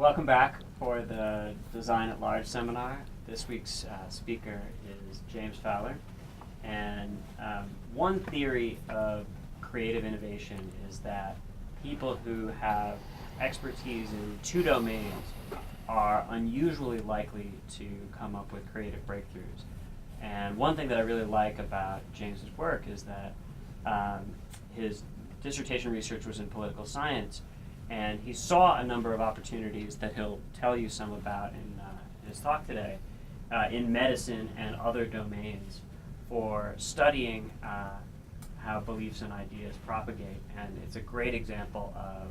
Welcome back for the Design at Large seminar. This week's speaker is James Fowler. And one theory of creative innovation is that people who have expertise in two domains are unusually likely to come up with creative breakthroughs. And one thing that I really like about James's work is that his dissertation research was in political science, and he saw a number of opportunities that he'll tell you some about in his talk today in medicine and other domains for studying how beliefs and ideas propagate. And it's a great example of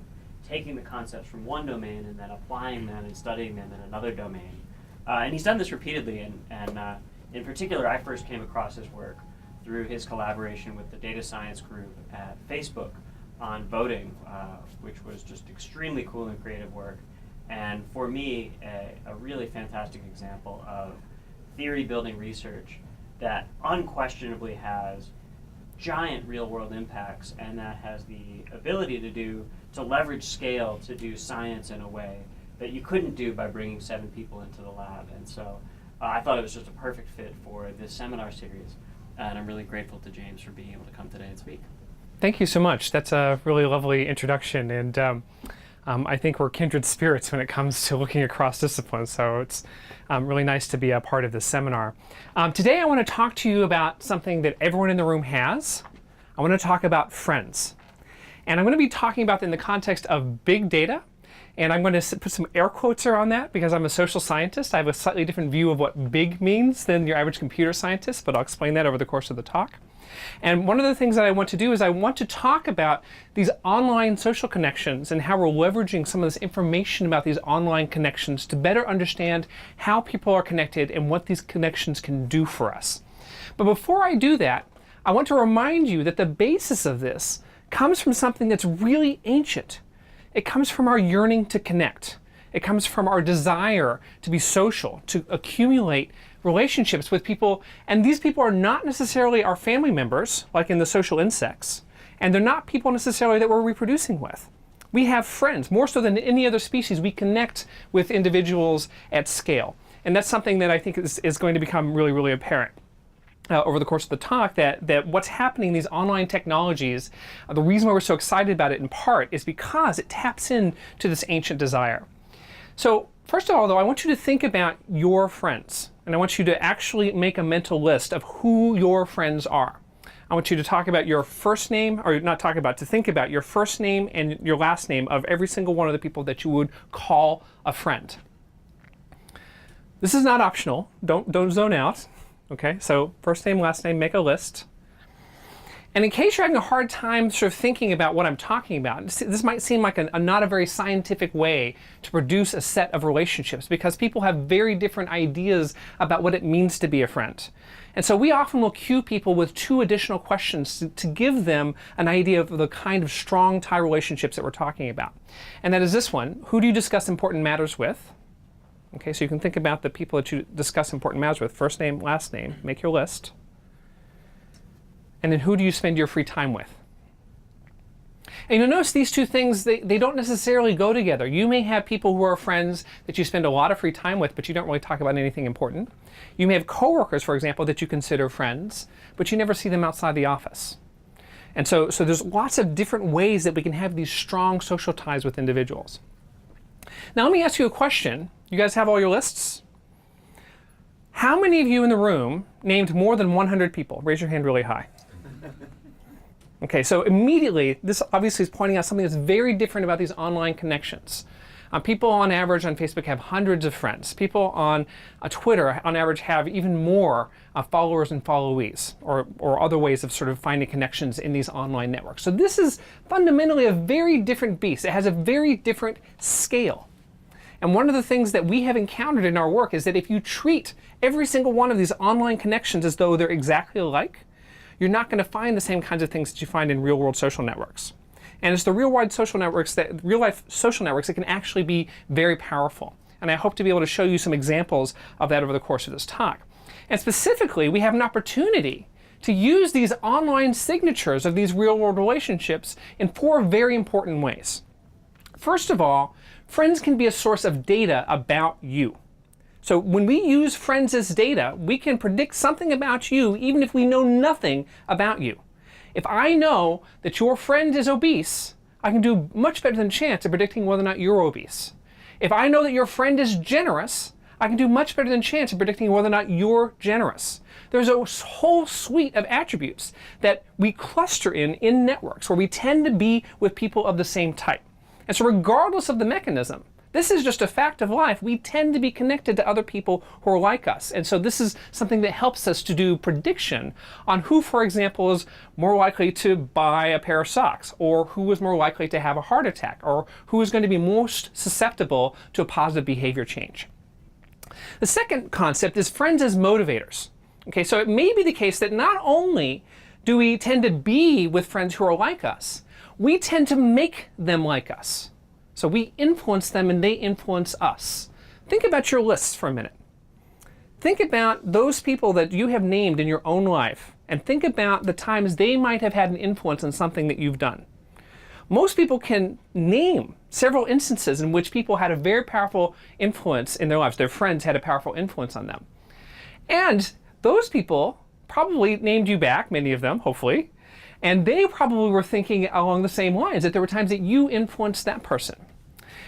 taking the concepts from one domain and then applying them and studying them in another domain. And he's done this repeatedly, and in particular, I first came across his work through his collaboration with the data science group at Facebook on voting, which was just extremely cool and creative work. And for me, a really fantastic example of theory-building research that unquestionably has giant real-world impacts and that has the ability to leverage scale to do science in a way that you couldn't do by bringing 7 people into the lab. And so I thought it was just a perfect fit for this seminar series. And I'm really grateful to James for being able to come today and speak. Thank you so much. That's a really lovely introduction, and I think we're kindred spirits when it comes to looking across disciplines, so it's really nice to be a part of this seminar. Today I want to talk to you about something that everyone in the room has. I want to talk about friends. And I'm going to be talking about it in the context of big data, and I'm going to put some air quotes around that because I'm a social scientist. I have a slightly different view of what big means than your average computer scientist, but I'll explain that over the course of the talk. And one of the things that I want to do is I want to talk about these online social connections and how we're leveraging some of this information about these online connections to better understand how people are connected and what these connections can do for us. But before I do that, I want to remind you that the basis of this comes from something that's really ancient. It comes from our yearning to connect. It comes from our desire to be social, to accumulate relationships with people, and these people are not necessarily our family members, like in the social insects, and they're not people necessarily that we're reproducing with. We have friends. More so than any other species, we connect with individuals at scale. And that's something that I think is going to become really, really apparent over the course of the talk, that what's happening in these online technologies, the reason why we're so excited about it in part is because it taps into this ancient desire. So first of all, though, I want you to think about your friends. And I want you to actually make a mental list of who your friends are. I want you to talk about your first name, or not talk about, to think about your first name and your last name of every single one of the people that you would call a friend. This is not optional. Don't zone out. Okay, so first name, last name, make a list. And in case you're having a hard time sort of thinking about what I'm talking about, this might seem like not a very scientific way to produce a set of relationships because people have very different ideas about what it means to be a friend. And so we often will cue people with 2 additional questions to give them an idea of the kind of strong tie relationships that we're talking about. And that is this one: who do you discuss important matters with? Okay, so you can think about the people that you discuss important matters with. First name, last name, make your list. And then who do you spend your free time with? And you'll notice these 2 things, they don't necessarily go together. You may have people who are friends that you spend a lot of free time with, but you don't really talk about anything important. You may have coworkers, for example, that you consider friends, but you never see them outside the office. And so there's lots of different ways that we can have these strong social ties with individuals. Now let me ask you a question. You guys have all your lists? How many of you in the room named more than 100 people? Raise your hand really high. Okay, so immediately, this obviously is pointing out something that's very different about these online connections. People on average on Facebook have hundreds of friends. People on Twitter on average have even more followers and followees, or other ways of sort of finding connections in these online networks. So this is fundamentally a very different beast. It has a very different scale. And one of the things that we have encountered in our work is that if you treat every single one of these online connections as though they're exactly alike, you're not going to find the same kinds of things that you find in real-world social networks. And it's the real-life social networks that can actually be very powerful. And I hope to be able to show you some examples of that over the course of this talk. And specifically, we have an opportunity to use these online signatures of these real-world relationships in 4 very important ways. First of all, friends can be a source of data about you. So when we use friends as data, we can predict something about you even if we know nothing about you. If I know that your friend is obese, I can do much better than chance of predicting whether or not you're obese. If I know that your friend is generous, I can do much better than chance of predicting whether or not you're generous. There's a whole suite of attributes that we cluster in networks where we tend to be with people of the same type. And so regardless of the mechanism, this is just a fact of life. We tend to be connected to other people who are like us. And so this is something that helps us to do prediction on who, for example, is more likely to buy a pair of socks, or who is more likely to have a heart attack, or who is going to be most susceptible to a positive behavior change. The second concept is friends as motivators. Okay, so it may be the case that not only do we tend to be with friends who are like us, we tend to make them like us. So we influence them and they influence us. Think about your lists for a minute. Think about those people that you have named in your own life, and think about the times they might have had an influence on something that you've done. Most people can name several instances in which people had a very powerful influence in their lives. Their friends had a powerful influence on them. And those people probably named you back, many of them, hopefully, and they probably were thinking along the same lines, that there were times that you influenced that person.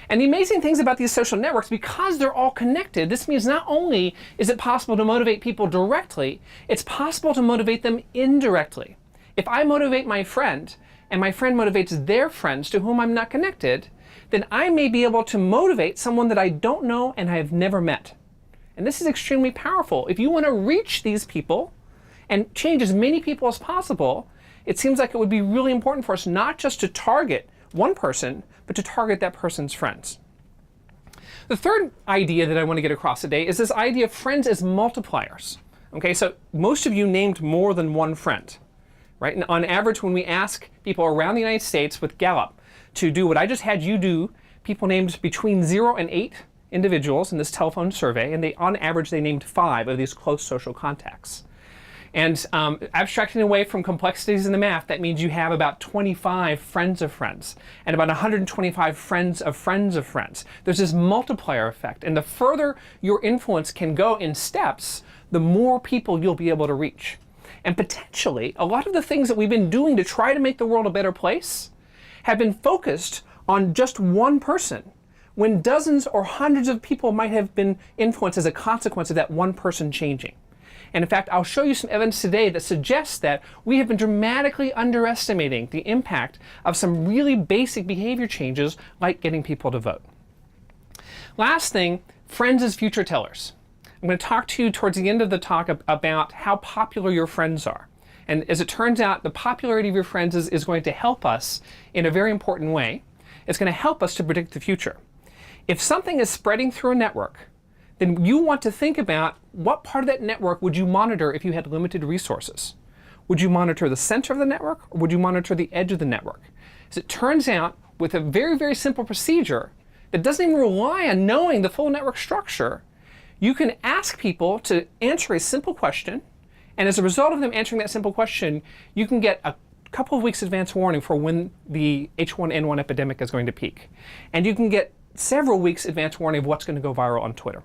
And the amazing things about these social networks, because they're all connected, this means not only is it possible to motivate people directly, it's possible to motivate them indirectly. If I motivate my friend, and my friend motivates their friends to whom I'm not connected, then I may be able to motivate someone that I don't know and I have never met. And this is extremely powerful. If you want to reach these people and change as many people as possible, it seems like it would be really important for us not just to target one person, but to target that person's friends. The third idea that I want to get across today is this idea of friends as multipliers. Okay, so most of you named more than one friend, right? And on average, when we ask people around the United States with Gallup to do what I just had you do, people named between 0 and 8 individuals in this telephone survey, and on average, they named 5 of these close social contacts. And abstracting away from complexities in the math, that means you have about 25 friends of friends and about 125 friends of friends of friends. There's this multiplier effect. And the further your influence can go in steps, the more people you'll be able to reach. And potentially, a lot of the things that we've been doing to try to make the world a better place have been focused on just one person, when dozens or hundreds of people might have been influenced as a consequence of that one person changing. And in fact, I'll show you some evidence today that suggests that we have been dramatically underestimating the impact of some really basic behavior changes like getting people to vote. Last thing, friends as future tellers. I'm going to talk to you towards the end of the talk about how popular your friends are. And as it turns out, the popularity of your friends is going to help us in a very important way. It's going to help us to predict the future. If something is spreading through a network, then you want to think about what part of that network would you monitor if you had limited resources. Would you monitor the center of the network, or would you monitor the edge of the network? As it turns out, with a very, very simple procedure that doesn't even rely on knowing the full network structure, you can ask people to answer a simple question, and as a result of them answering that simple question, you can get a couple of weeks advance warning for when the H1N1 epidemic is going to peak. And you can get several weeks advance warning of what's going to go viral on Twitter.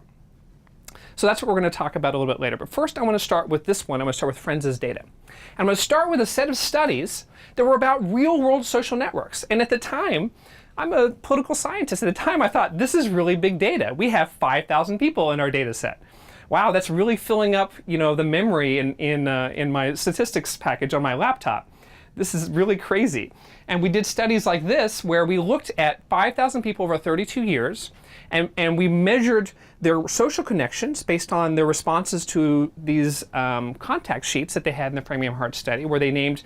So that's what we're going to talk about a little bit later. But first I want to start with this one. I'm going to start with friends as data. And I'm going to start with a set of studies that were about real-world social networks. And at the time, I'm a political scientist. At the time, I thought, this is really big data. We have 5,000 people in our data set. Wow, that's really filling up, the memory in my statistics package on my laptop. This is really crazy. And we did studies like this where we looked at 5,000 people over 32 years, and we measured their social connections based on their responses to these contact sheets that they had in the Premium Heart study, where they named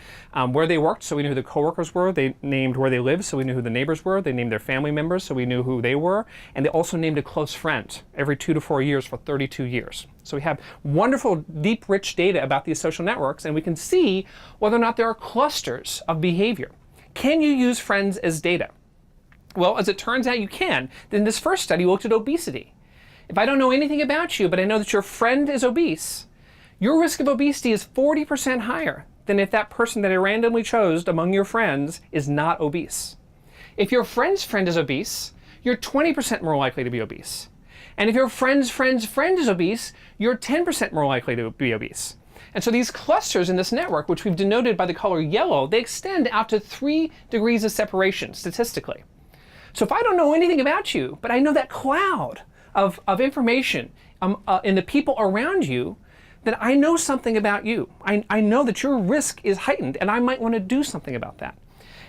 where they worked, so we knew who the coworkers were. They named where they lived, so we knew who the neighbors were. They named their family members, so we knew who they were. And they also named a close friend every 2 to 4 years for 32 years. So we have wonderful, deep, rich data about these social networks, and we can see whether or not there are clusters of behavior. Can you use friends as data? Well, as it turns out, you can. In this first study, we looked at obesity. If I don't know anything about you, but I know that your friend is obese, your risk of obesity is 40% higher than if that person that I randomly chose among your friends is not obese. If your friend's friend is obese, you're 20% more likely to be obese. And if your friend's friend's friend is obese, you're 10% more likely to be obese. And so these clusters in this network, which we've denoted by the color yellow, they extend out to 3 degrees of separation statistically. So if I don't know anything about you, but I know that cloud of information in the people around you, then I know something about you. I know that your risk is heightened, and I might want to do something about that.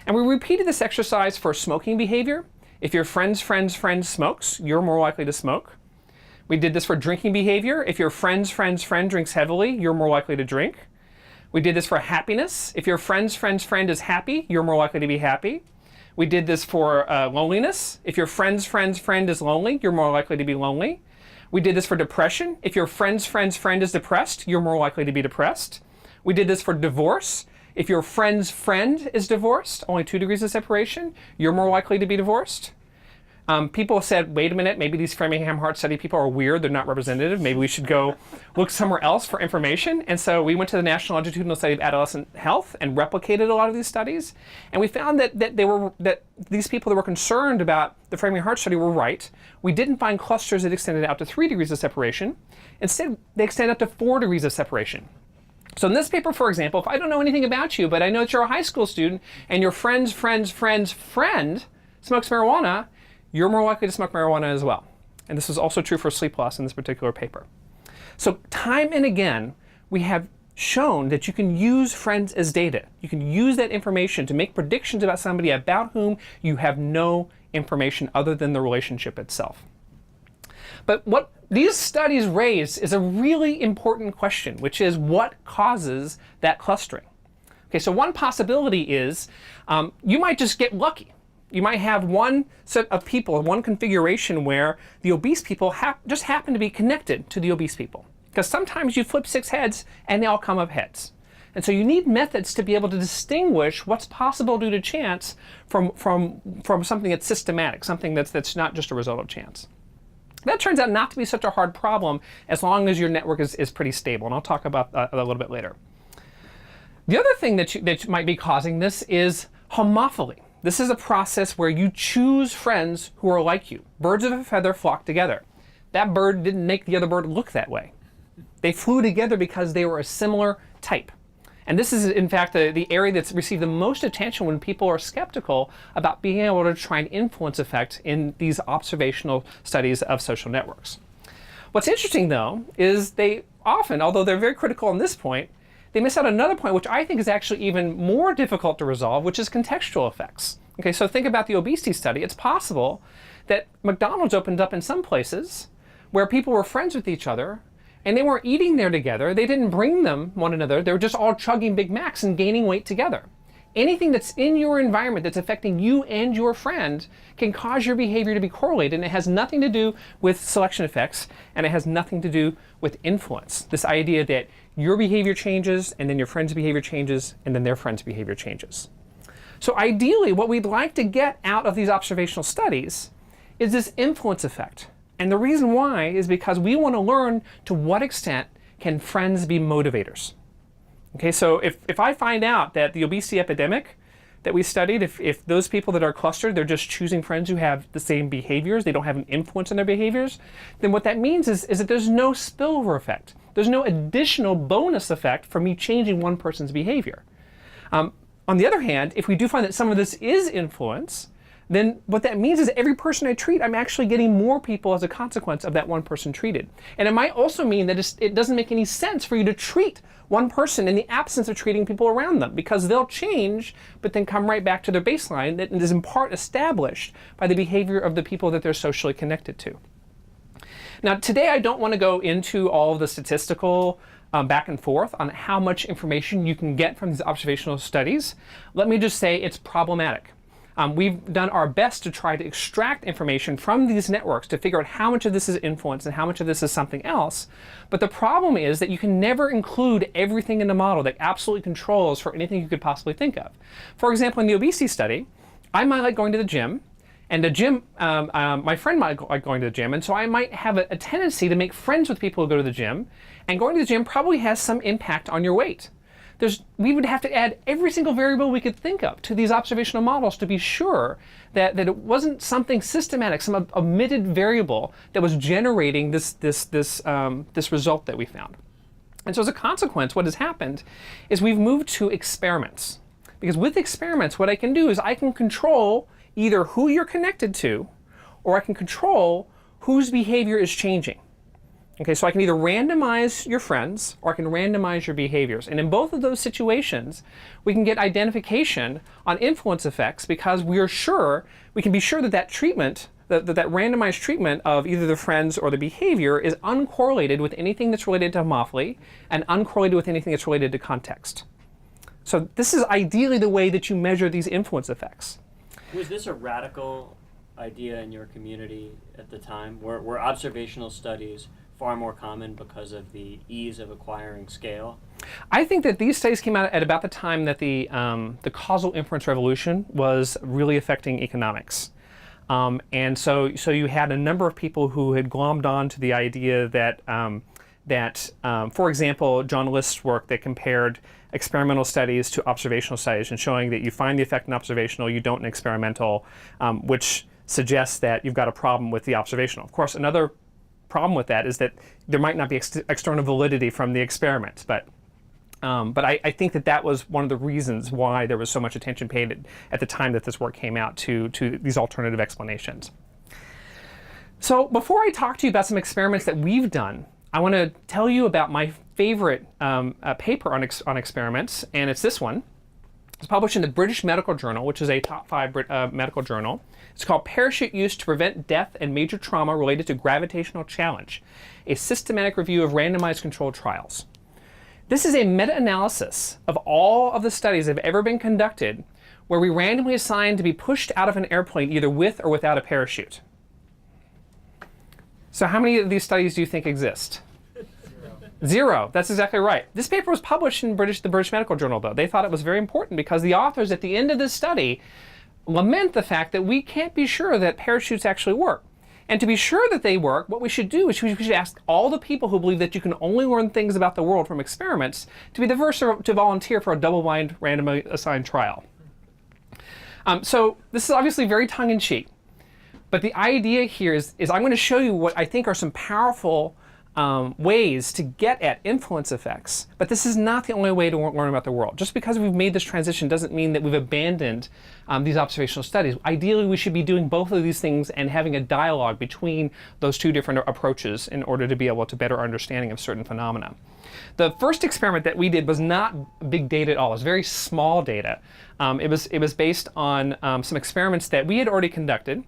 And we repeated this exercise for smoking behavior. If your friend's friend's friend smokes, you're more likely to smoke. We did this for drinking behavior. If your friend's friend's friend drinks heavily, you're more likely to drink. We did this for happiness. If your friend's friend's friend is happy, you're more likely to be happy. We did this for loneliness. If your friend's friend's friend is lonely, you're more likely to be lonely. We did this for depression. If your friend's friend's friend is depressed, you're more likely to be depressed. We did this for divorce. If your friend's friend is divorced, only 2 degrees of separation, you're more likely to be divorced. People said, wait a minute, maybe these Framingham Heart Study people are weird, they're not representative, maybe we should go look somewhere else for information. And so we went to the National Longitudinal Study of Adolescent Health and replicated a lot of these studies. And we found that these people that were concerned about the Framingham Heart Study were right. We didn't find clusters that extended out to 3 degrees of separation. Instead, they extend out to 4 degrees of separation. So in this paper, for example, if I don't know anything about you, but I know that you're a high school student and your friend's friend's friend's friend smokes marijuana, you're more likely to smoke marijuana as well. And this is also true for sleep loss in this particular paper. So time and again, we have shown that you can use friends as data. You can use that information to make predictions about somebody about whom you have no information other than the relationship itself. But what these studies raise is a really important question, which is what causes that clustering? Okay, so one possibility is you might just get lucky. You might have one set of people, one configuration where the obese people just happen to be connected to the obese people. Because sometimes you flip 6 heads and they all come up heads. And so you need methods to be able to distinguish what's possible due to chance from something that's systematic, something that's not just a result of chance. That turns out not to be such a hard problem as long as your network is pretty stable. And I'll talk about that a little bit later. The other thing that might be causing this is homophily. This is a process where you choose friends who are like you. Birds of a feather flock together. That bird didn't make the other bird look that way. They flew together because they were a similar type. And this is, in fact, the area that's received the most attention when people are skeptical about being able to try an influence effect in these observational studies of social networks. What's interesting, though, is they often, although they're very critical on this point, they miss out another point, which I think is actually even more difficult to resolve, which is contextual effects. Okay, so think about the obesity study. It's possible that McDonald's opened up in some places where people were friends with each other and they weren't eating there together. They didn't bring them one another. They were just all chugging Big Macs and gaining weight together. Anything that's in your environment that's affecting you and your friend can cause your behavior to be correlated, and it has nothing to do with selection effects, and it has nothing to do with influence. This idea that your behavior changes, and then your friend's behavior changes, and then their friend's behavior changes. So ideally, what we'd like to get out of these observational studies is this influence effect. And the reason why is because we want to learn to what extent can friends be motivators. Okay, so if I find out that the obesity epidemic that we studied, if those people that are clustered, they're just choosing friends who have the same behaviors, they don't have an influence on their behaviors, then what that means is that there's no spillover effect. There's no additional bonus effect from me changing one person's behavior. On the other hand, if we do find that some of this is influence, then what that means is that every person I treat, I'm actually getting more people as a consequence of that one person treated. And it might also mean that it doesn't make any sense for you to treat one person in the absence of treating people around them, because they'll change, but then come right back to their baseline that is in part established by the behavior of the people that they're socially connected to. Now, today I don't want to go into all of the statistical back and forth on how much information you can get from these observational studies. Let me just say it's problematic. We've done our best to try to extract information from these networks to figure out how much of this is influence and how much of this is something else. But the problem is that you can never include everything in the model that absolutely controls for anything you could possibly think of. For example, in the obesity study, I might like going to the gym, and my friend might like going to the gym, and so I might have a tendency to make friends with people who go to the gym, and going to the gym probably has some impact on your weight. we would have to add every single variable we could think of to these observational models to be sure that it wasn't something systematic, some omitted variable that was generating this result that we found. And so as a consequence, what has happened is we've moved to experiments. Because with experiments, what I can do is I can control either who you're connected to, or I can control whose behavior is changing. Okay, so I can either randomize your friends or I can randomize your behaviors. And in both of those situations, we can get identification on influence effects because we can be sure that that treatment, that randomized treatment of either the friends or the behavior is uncorrelated with anything that's related to homophily and uncorrelated with anything that's related to context. So this is ideally the way that you measure these influence effects. Was this a radical idea in your community at the time? Were observational studies far more common because of the ease of acquiring scale? I think that these studies came out at about the time that the causal inference revolution was really affecting economics. And so you had a number of people who had glommed on to the idea that, for example, John List's work that compared experimental studies to observational studies and showing that you find the effect in observational, you don't in experimental, which suggests that you've got a problem with the observational. Of course, another problem with that is that there might not be external validity from the experiment, but I think that was one of the reasons why there was so much attention paid at the time that this work came out to these alternative explanations. So before I talk to you about some experiments that we've done, I want to tell you about my favorite paper on experiments, and it's this one. It's published in the British Medical Journal, which is a top 5 medical journal. It's called Parachute Use to Prevent Death and Major Trauma Related to Gravitational Challenge, a systematic review of randomized controlled trials. This is a meta-analysis of all of the studies that have ever been conducted where we randomly assign to be pushed out of an airplane either with or without a parachute. So how many of these studies do you think exist? Zero. That's exactly right. This paper was published in the British Medical Journal, though. They thought it was very important because the authors at the end of this study lament the fact that we can't be sure that parachutes actually work. And to be sure that they work, what we should do is we should ask all the people who believe that you can only learn things about the world from experiments to be the first to volunteer for a double-blind randomly assigned trial. So this is obviously very tongue-in-cheek. But the idea here is I'm going to show you what I think are some powerful ways to get at influence effects, but this is not the only way to learn about the world. Just because we've made this transition doesn't mean that we've abandoned these observational studies. Ideally, we should be doing both of these things and having a dialogue between those two different approaches in order to be able to better understanding of certain phenomena. The first experiment that we did was not big data at all. It was very small data. It was based on some experiments that we had already conducted.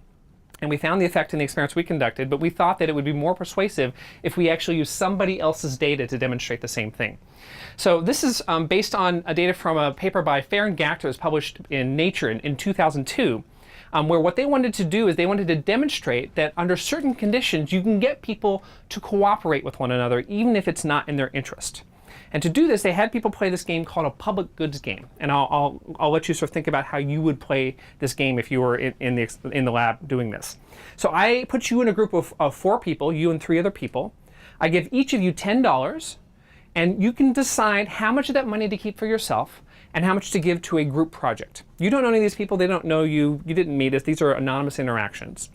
And we found the effect in the experiments we conducted, but we thought that it would be more persuasive if we actually used somebody else's data to demonstrate the same thing. So this is based on data from a paper by Fair and Gachter that was published in Nature in 2002, where what they wanted to do is they wanted to demonstrate that under certain conditions you can get people to cooperate with one another even if it's not in their interest. And to do this, they had people play this game called a public goods game. And I'll let you sort of think about how you would play this game if you were in the lab doing this. So I put you in a group of 4 people, you and 3 other people. I give each of you $10, and you can decide how much of that money to keep for yourself and how much to give to a group project. You don't know any of these people, they don't know you, you didn't meet us, these are anonymous interactions.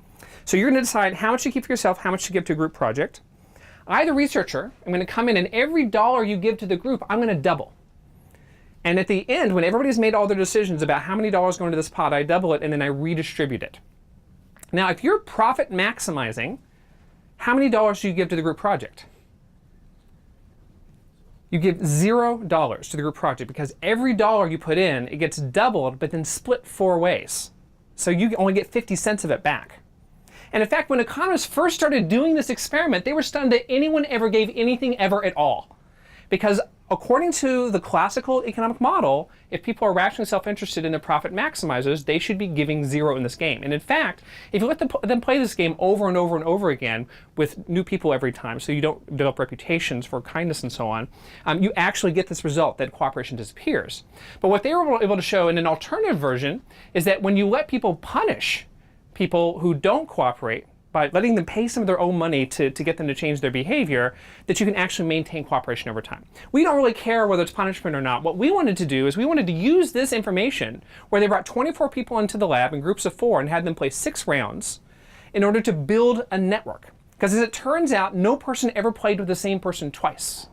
So you're going to decide how much to keep for yourself, how much to give to a group project. I, the researcher, am going to come in and every dollar you give to the group, I'm going to double. And at the end, when everybody's made all their decisions about how many dollars go into this pot, I double it and then I redistribute it. Now, if you're profit maximizing, how many dollars do you give to the group project? You give $0 to the group project because every dollar you put in, it gets doubled but then split 4 ways. So you only get 50 cents of it back. And in fact, when economists first started doing this experiment, they were stunned that anyone ever gave anything ever at all. Because according to the classical economic model, if people are rationally self-interested in the profit maximizers, they should be giving 0 in this game. And in fact, if you let them play this game over and over and over again with new people every time, so you don't develop reputations for kindness and so on, you actually get this result that cooperation disappears. But what they were able to show in an alternative version is that when you let people punish people who don't cooperate, by letting them pay some of their own money to get them to change their behavior, that you can actually maintain cooperation over time. We don't really care whether it's punishment or not. What we wanted to do is we wanted to use this information where they brought 24 people into the lab in groups of 4 and had them play 6 rounds in order to build a network. Because as it turns out, no person ever played with the same person twice.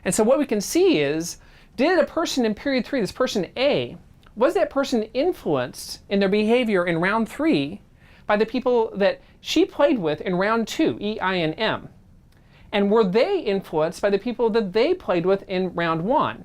And so what we can see is, did a person in period 3, this person A, was that person influenced in their behavior in round 3 by the people that she played with in round 2, E, I, and M? And were they influenced by the people that they played with in round 1?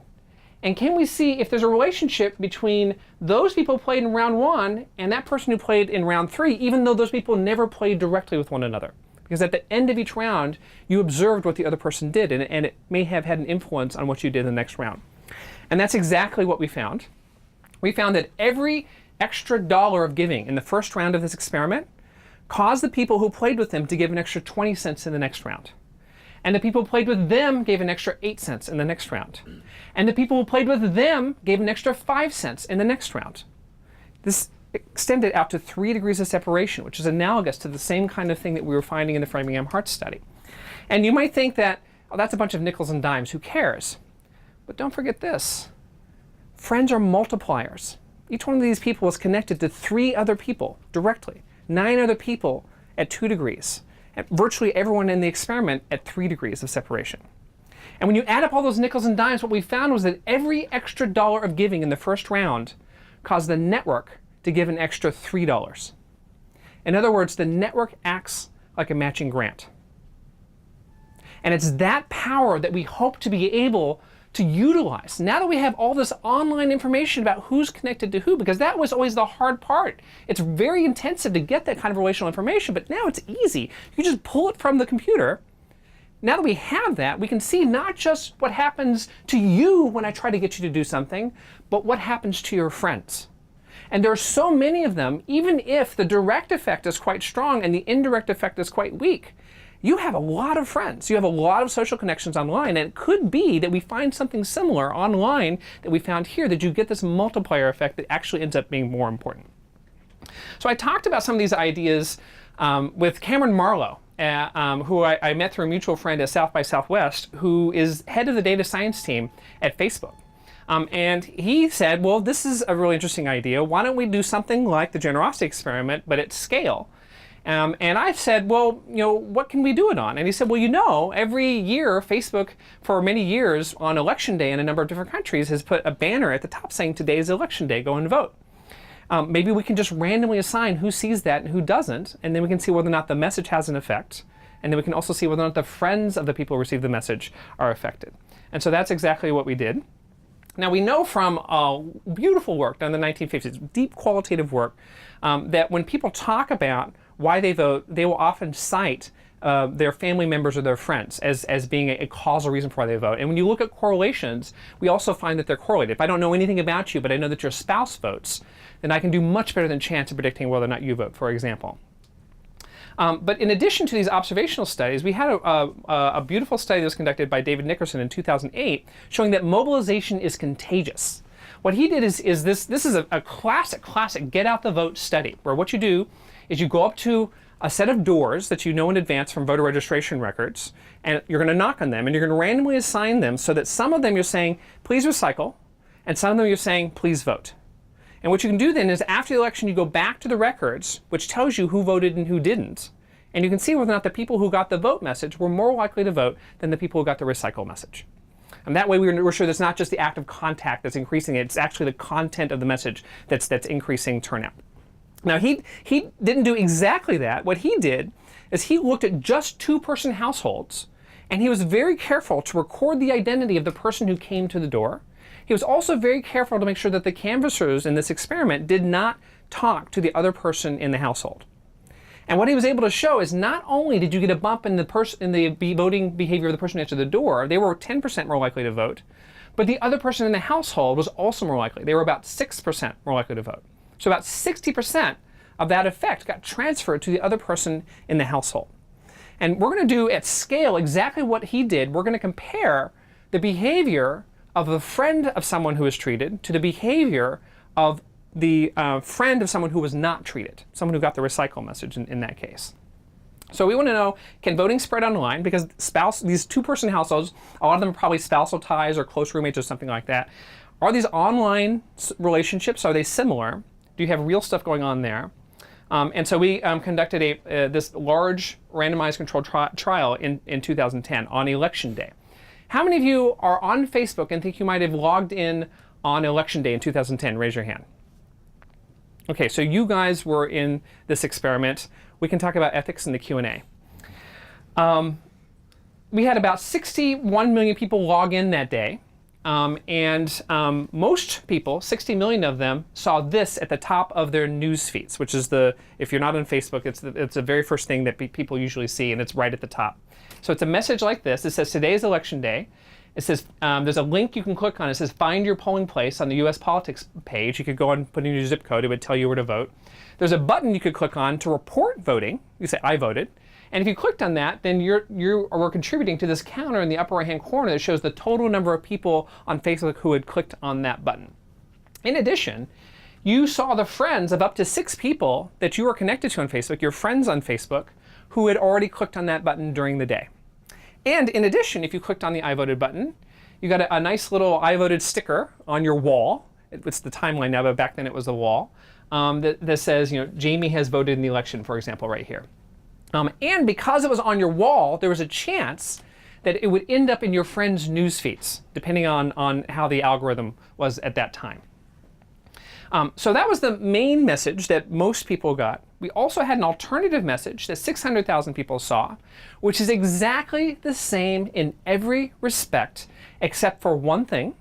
And can we see if there's a relationship between those people who played in round 1 and that person who played in round 3, even though those people never played directly with one another? Because at the end of each round, you observed what the other person did, and it may have had an influence on what you did in the next round. And that's exactly what we found. We found that every extra dollar of giving in the first round of this experiment caused the people who played with them to give an extra 20 cents in the next round. And the people who played with them gave an extra 8 cents in the next round. And the people who played with them gave an extra 5 cents in the next round. This extended out to 3 degrees of separation, which is analogous to the same kind of thing that we were finding in the Framingham Heart Study. And you might think that, oh, that's a bunch of nickels and dimes, who cares? But don't forget this. Friends are multipliers. Each one of these people was connected to 3 other people directly, 9 other people at 2 degrees, and virtually everyone in the experiment at 3 degrees of separation. And when you add up all those nickels and dimes, what we found was that every extra dollar of giving in the first round caused the network to give an extra $3. In other words, the network acts like a matching grant. And it's that power that we hope to be able to utilize now that we have all this online information about who's connected to who, because that was always the hard part. It's very intensive to get that kind of relational information, but now it's easy. You just pull it from the computer. Now that we have that, we can see not just what happens to you when I try to get you to do something, but what happens to your friends. And there are so many of them, even if the direct effect is quite strong and the indirect effect is quite weak. You have a lot of friends. You have a lot of social connections online, and it could be that we find something similar online that we found here, that you get this multiplier effect that actually ends up being more important. So I talked about some of these ideas with Cameron Marlowe, who I met through a mutual friend at South by Southwest, who is head of the data science team at Facebook. And he said, well, this is a really interesting idea. Why don't we do something like the generosity experiment, but at scale? And I said, well, what can we do it on? And he said, well, every year Facebook, for many years on election day in a number of different countries, has put a banner at the top saying, today's election day, go and vote. Maybe we can just randomly assign who sees that and who doesn't, and then we can see whether or not the message has an effect. And then we can also see whether or not the friends of the people who receive the message are affected. And so that's exactly what we did. Now, we know from beautiful work done in the 1950s, deep qualitative work, that when people talk about why they vote, they will often cite their family members or their friends as being a causal reason for why they vote. And when you look at correlations, we also find that they're correlated. If I don't know anything about you, but I know that your spouse votes, then I can do much better than chance at predicting whether or not you vote, for example. But in addition to these observational studies, we had a beautiful study that was conducted by David Nickerson in 2008 showing that mobilization is contagious. What he did is this is a classic get out the vote study, where what you do is you go up to a set of doors that you know in advance from voter registration records, and you're going to knock on them, and you're going to randomly assign them so that some of them you're saying, please recycle, and some of them you're saying, please vote. And what you can do then is after the election, you go back to the records, which tells you who voted and who didn't, and you can see whether or not the people who got the vote message were more likely to vote than the people who got the recycle message. And that way we're sure that's not just the act of contact that's increasing it, it's actually the content of the message that's increasing turnout. Now, he didn't do exactly that. What he did is he looked at just 2-person households, and he was very careful to record the identity of the person who came to the door. He was also very careful to make sure that the canvassers in this experiment did not talk to the other person in the household. And what he was able to show is not only did you get a bump in the voting behavior of the person next to the door, they were 10% more likely to vote, but the other person in the household was also more likely. They were about 6% more likely to vote. So about 60% of that effect got transferred to the other person in the household. And we're going to do at scale exactly what he did. We're going to compare the behavior of the friend of someone who was treated to the behavior of the friend of someone who was not treated, someone who got the recycle message in that case. So we want to know, can voting spread online? Because these two-person households, a lot of them are probably spousal ties or close roommates or something like that. Are these online relationships, are they similar? Do you have real stuff going on there? And so we conducted this large randomized controlled trial in 2010 on election day. How many of you are on Facebook and think you might have logged in on election day in 2010? Raise your hand. Okay, so you guys were in this experiment. We can talk about ethics in the Q&A. We had about 61 million people log in that day. Most people, 60 million of them, saw this at the top of their news feeds, which is if you're not on Facebook, it's the very first thing that people usually see, and it's right at the top. So it's a message like this. It says, today is election day. It says, there's a link you can click on. It says, find your polling place on the US politics page. You could go and put in your zip code. It would tell you where to vote. There's a button you could click on to report voting. You say, I voted. And if you clicked on that, then you are contributing to this counter in the upper right-hand corner that shows the total number of people on Facebook who had clicked on that button. In addition, you saw the friends of up to 6 people that you were connected to on Facebook, your friends on Facebook, who had already clicked on that button during the day. And in addition, if you clicked on the I voted button, you got a nice little I voted sticker on your wall. It's the timeline now, but back then it was a wall, that says, Jamie has voted in the election, for example, right here. And because it was on your wall, there was a chance that it would end up in your friends' news feeds, depending on how the algorithm was at that time. So that was the main message that most people got. We also had an alternative message that 600,000 people saw, which is exactly the same in every respect, except for one thing.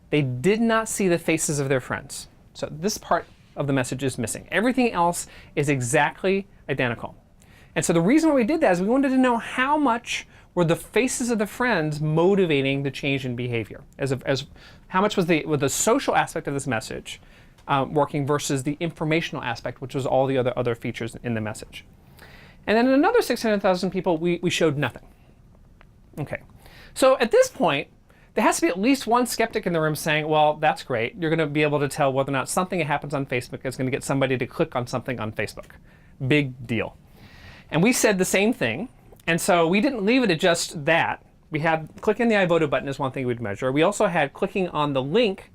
They did not see the faces of their friends. So this part of the message is missing. Everything else is exactly identical. And so the reason why we did that is we wanted to know how much were the faces of the friends motivating the change in behavior, as how much was the social aspect of this message working versus the informational aspect, which was all the other features in the message. And then in another 600,000 people, we showed nothing. Okay, so at this point, there has to be at least one skeptic in the room saying, well, that's great. You're going to be able to tell whether or not something that happens on Facebook is going to get somebody to click on something on Facebook. Big deal. And we said the same thing. And so we didn't leave it at just that. We had clicking the I voted button is one thing we'd measure. We also had clicking on the link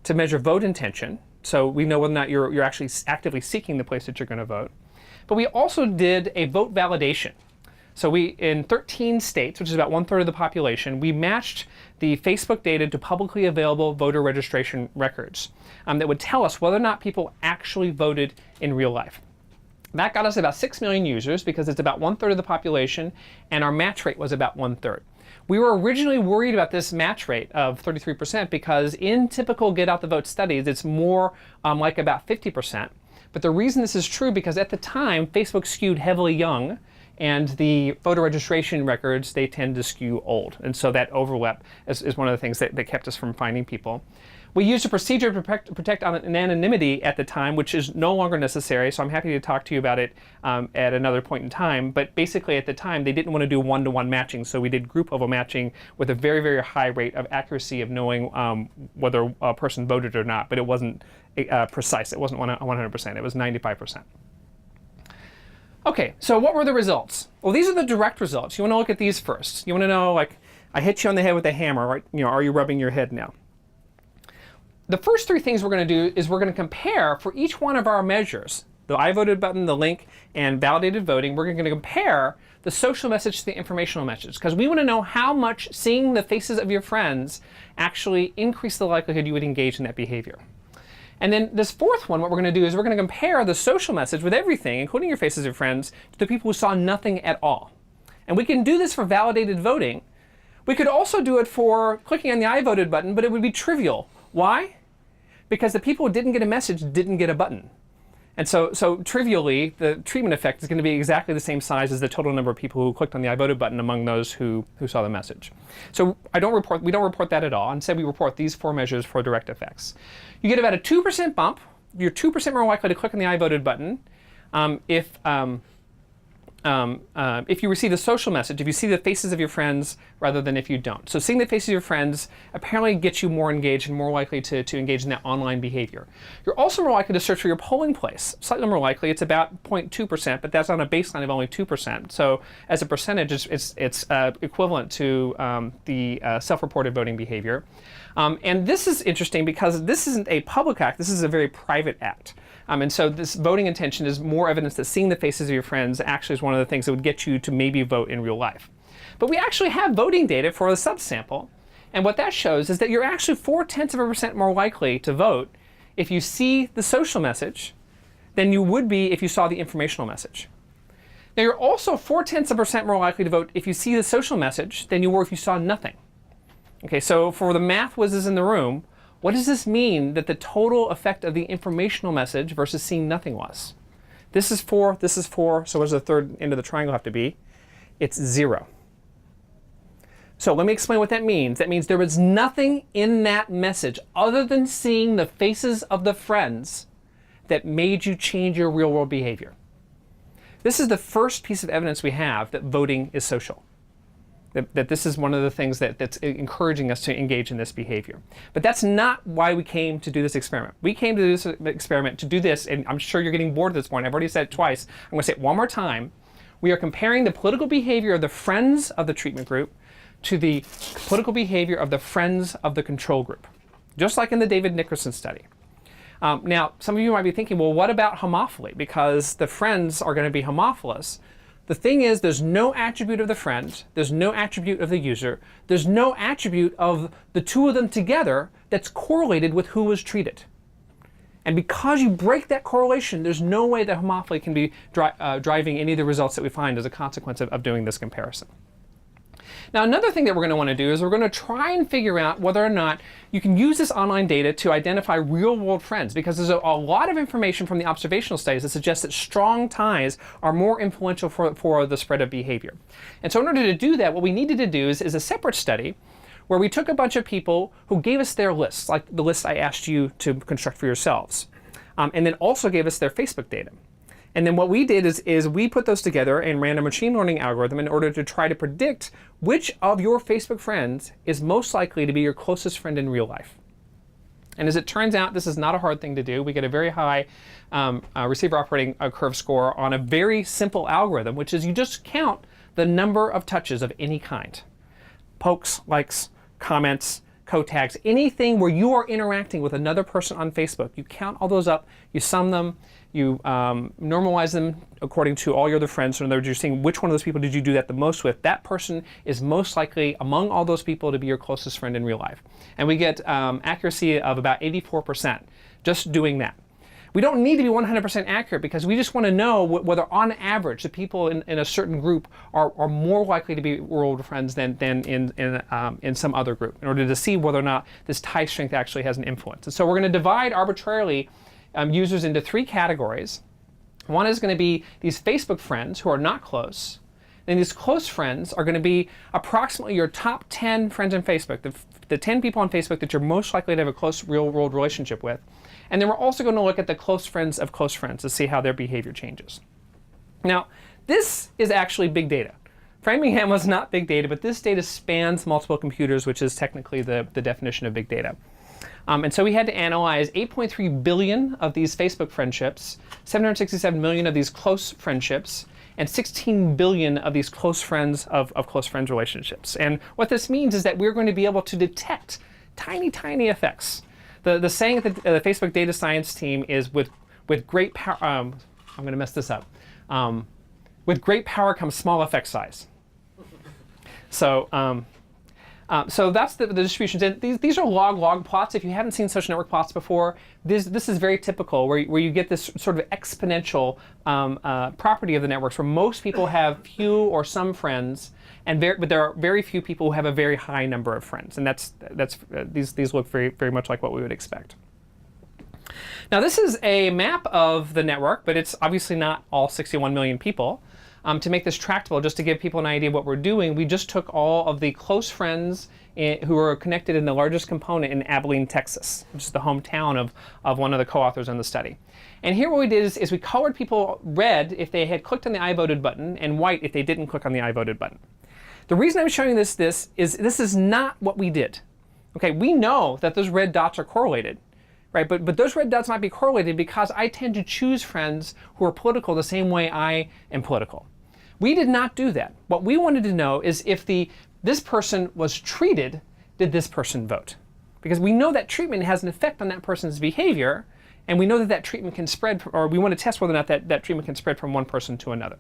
to measure vote intention. So we know whether or not you're actually actively seeking the place that you're going to vote. But we also did a vote validation. So in 13 states, which is about 1/3 of the population, we matched the Facebook data to publicly available voter registration records that would tell us whether or not people actually voted in real life. That got us about 6 million users because it's about 1/3 of the population, and our match rate was about 1/3. We were originally worried about this match rate of 33% because in typical get out the vote studies, it's more like about 50%. But the reason this is true because at the time, Facebook skewed heavily young, and the voter registration records, they tend to skew old. And so that overlap is one of the things that kept us from finding people. We used a procedure to protect anonymity at the time, which is no longer necessary, so I'm happy to talk to you about it at another point in time. But basically at the time, they didn't want to do one-to-one matching, so we did group-level matching with a very, very high rate of accuracy of knowing whether a person voted or not, but it wasn't precise. It wasn't 100%, it was 95%. Okay, so what were the results? Well, these are the direct results. You want to look at these first. You want to know, like, I hit you on the head with a hammer, right? Are you rubbing your head now? The first 3 things we're going to do is we're going to compare for each one of our measures, the I voted button, the link, and validated voting. We're going to compare the social message to the informational message because we want to know how much seeing the faces of your friends actually increase the likelihood you would engage in that behavior. And then this fourth one, what we're going to do is we're going to compare the social message with everything, including your faces of friends, to the people who saw nothing at all. And we can do this for validated voting. We could also do it for clicking on the I voted button, but it would be trivial. Why? Because the people who didn't get a message didn't get a button. And so trivially, the treatment effect is going to be exactly the same size as the total number of people who clicked on the I voted button among those who saw the message. So we don't report that at all. Instead, we report these 4 measures for direct effects. You get about a 2% bump. You're 2% more likely to click on the I voted button if if you receive a social message, if you see the faces of your friends rather than if you don't. So seeing the faces of your friends apparently gets you more engaged and more likely to engage in that online behavior. You're also more likely to search for your polling place. Slightly more likely, it's about 0.2%, but that's on a baseline of only 2%. So as a percentage, it's equivalent to the self-reported voting behavior. And this is interesting because this isn't a public act, this is a very private act. And so this voting intention is more evidence that seeing the faces of your friends actually is one of the things that would get you to maybe vote in real life. But we actually have voting data for the subsample, and what that shows is that you're actually 0.4% more likely to vote if you see the social message than you would be if you saw the informational message. Now you're also 0.4% more likely to vote if you see the social message than you were if you saw nothing. Okay, so for the math whizzes in the room, what does this mean that the total effect of the informational message versus seeing nothing was? This is 4, so what does the third end of the triangle have to be? It's 0. So let me explain what that means. That means there was nothing in that message other than seeing the faces of the friends that made you change your real world behavior. This is the first piece of evidence we have that voting is social. That this is one of the things that's encouraging us to engage in this behavior. But that's not why we came to do this experiment. We came to do this experiment to do this, and I'm sure you're getting bored at this point. I've already said it twice. I'm going to say it one more time. We are comparing the political behavior of the friends of the treatment group to the political behavior of the friends of the control group, just like in the David Nickerson study. Now, some of you might be thinking, well, what about homophily? Because the friends are going to be homophilous. The thing is, there's no attribute of the friend, there's no attribute of the user, there's no attribute of the two of them together that's correlated with who was treated. And because you break that correlation, there's no way that homophily can be driving any of the results that we find as a consequence of doing this comparison. Now, another thing that we're going to want to do is we're going to try and figure out whether or not you can use this online data to identify real-world friends, because there's a lot of information from the observational studies that suggests that strong ties are more influential for the spread of behavior. And so in order to do that, what we needed to do is a separate study where we took a bunch of people who gave us their lists, like the list I asked you to construct for yourselves, and then also gave us their Facebook data. And then what we did is we put those together and ran a machine learning algorithm in order to try to predict which of your Facebook friends is most likely to be your closest friend in real life. And as it turns out, this is not a hard thing to do. We get a very high receiver operating curve score on a very simple algorithm, which is you just count the number of touches of any kind. Pokes, likes, comments, co-tags, anything where you are interacting with another person on Facebook. You count all those up, you sum them, you normalize them according to all your other friends. So in other words, you're seeing which one of those people did you do that the most with. That person is most likely among all those people to be your closest friend in real life. And we get accuracy of about 84% just doing that. We don't need to be 100% accurate because we just want to know whether on average the people in a certain group are more likely to be real-world friends than in some other group, in order to see whether or not this tie strength actually has an influence. And so we're going to divide arbitrarily users into 3 categories. One is going to be these Facebook friends who are not close. Then these close friends are going to be approximately your top 10 friends on Facebook, the 10 people on Facebook that you're most likely to have a close real-world relationship with. And then we're also going to look at the close friends of close friends to see how their behavior changes. Now, this is actually big data. Framingham was not big data, but this data spans multiple computers, which is technically the definition of big data. And so we had to analyze 8.3 billion of these Facebook friendships, 767 million of these close friendships, and 16 billion of these close friends of close friends relationships. And what this means is that we're going to be able to detect tiny, tiny effects. The saying at the Facebook data science team is with great power, I'm going to mess this up. With great power comes small effect size. So that's the distributions. And these are log plots. If you haven't seen social network plots before, this is very typical, where you get this sort of exponential property of the networks, where most people have few or some friends, but there are very few people who have a very high number of friends. And these look very, very much like what we would expect. Now this is a map of the network, but it's obviously not all 61 million people. to make this tractable, just to give people an idea of what we're doing, we just took all of the close friends who are connected in the largest component in Abilene, Texas, which is the hometown of one of the co-authors in the study. And here what we did is we colored people red if they had clicked on the I voted button and white if they didn't click on the I voted button. The reason I'm showing this is this is not what we did. Okay, we know that those red dots are correlated, right? But those red dots might be correlated because I tend to choose friends who are political the same way I am political. We did not do that. What we wanted to know is if this person was treated, did this person vote? Because we know that treatment has an effect on that person's behavior, and we know that that treatment can spread, or we want to test whether or not that treatment can spread from one person to another.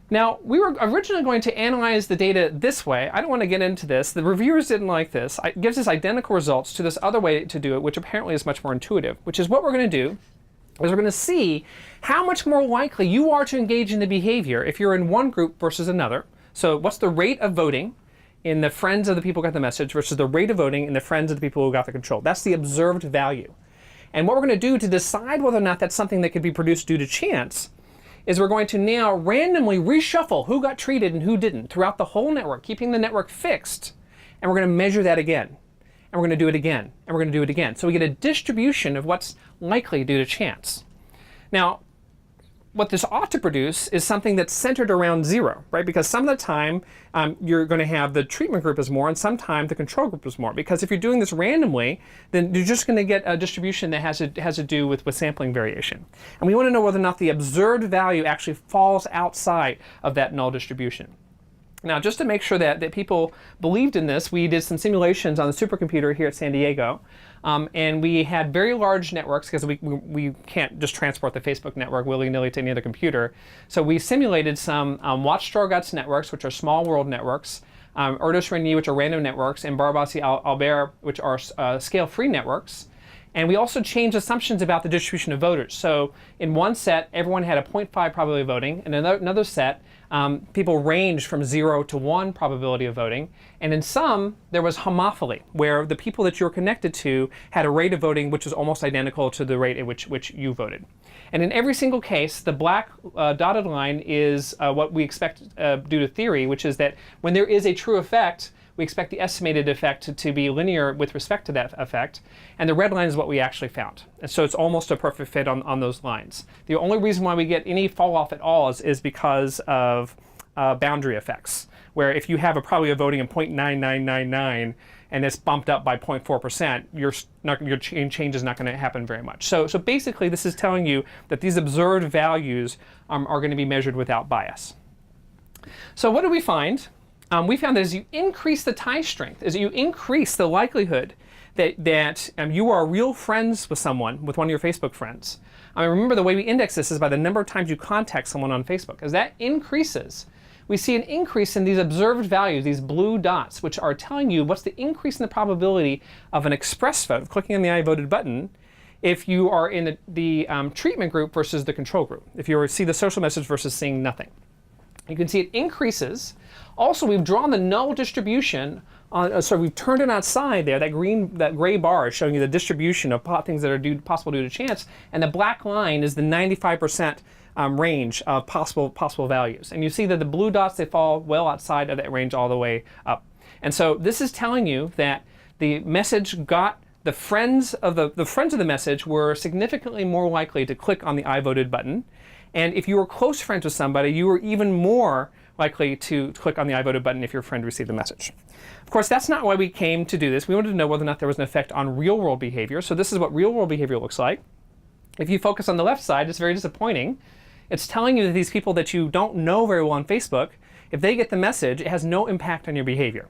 Now, we were originally going to analyze the data this way. I don't want to get into this. The reviewers didn't like this. It gives us identical results to this other way to do it, which apparently is much more intuitive, which is what we're going to do is we're going to see how much more likely you are to engage in the behavior if you're in one group versus another. So what's the rate of voting in the friends of the people who got the message versus the rate of voting in the friends of the people who got the control. That's the observed value. And what we're going to do to decide whether or not that's something that could be produced due to chance is we're going to now randomly reshuffle who got treated and who didn't throughout the whole network, keeping the network fixed. And we're going to measure that again. And we're going to do it again. And we're going to do it again. So we get a distribution of what's likely due to chance. Now, what this ought to produce is something that's centered around 0, right? Because some of the time you're going to have the treatment group is more, and sometimes the control group is more. Because if you're doing this randomly, then you're just going to get a distribution that has to do with sampling variation. And we want to know whether or not the observed value actually falls outside of that null distribution. Now, just to make sure that people believed in this, we did some simulations on the supercomputer here at San Diego. And we had very large networks because we can't just transport the Facebook network willy-nilly to any other computer. So we simulated some Watch-Strogatz networks, which are small world networks, Erdos-Régnier, which are random networks, and Barabasi-Albert, which are scale-free networks. And we also changed assumptions about the distribution of voters. So in one set, everyone had a 0.5 probability of voting. In another set, people ranged from 0 to 1 probability of voting. And in some, there was homophily, where the people that you were connected to had a rate of voting which was almost identical to the rate at which you voted. And in every single case, the black dotted line is what we expect due to theory, which is that when there is a true effect, we expect the estimated effect to be linear with respect to that effect. And the red line is what we actually found. And so it's almost a perfect fit on those lines. The only reason why we get any fall off at all is because of boundary effects, where if you have a probability of voting in 0.9999 and it's bumped up by 0.4%, your change is not going to happen very much. So basically, this is telling you that these observed values are going to be measured without bias. So what did we find? We found that as you increase the tie strength, as you increase the likelihood that you are real friends with someone, with one of your Facebook friends. Remember, the way we index this is by the number of times you contact someone on Facebook. As that increases, we see an increase in these observed values, these blue dots, which are telling you what's the increase in the probability of an express vote, clicking on the I voted button, if you are in the treatment group versus the control group, if you see the social message versus seeing nothing. You can see it increases. Also, we've drawn the null distribution. So we've turned it outside there. That gray bar is showing you the distribution of things that are possible due to chance, and the black line is the 95% range of possible values. And you see that the blue dots, they fall well outside of that range all the way up. And so this is telling you that the message got the friends of the message were significantly more likely to click on the I voted button. And if you were close friends with somebody, you were even more likely to click on the I voted button if your friend received the message. Of course, that's not why we came to do this. We wanted to know whether or not there was an effect on real-world behavior. So this is what real-world behavior looks like. If you focus on the left side, it's very disappointing. It's telling you that these people that you don't know very well on Facebook, if they get the message, it has no impact on your behavior.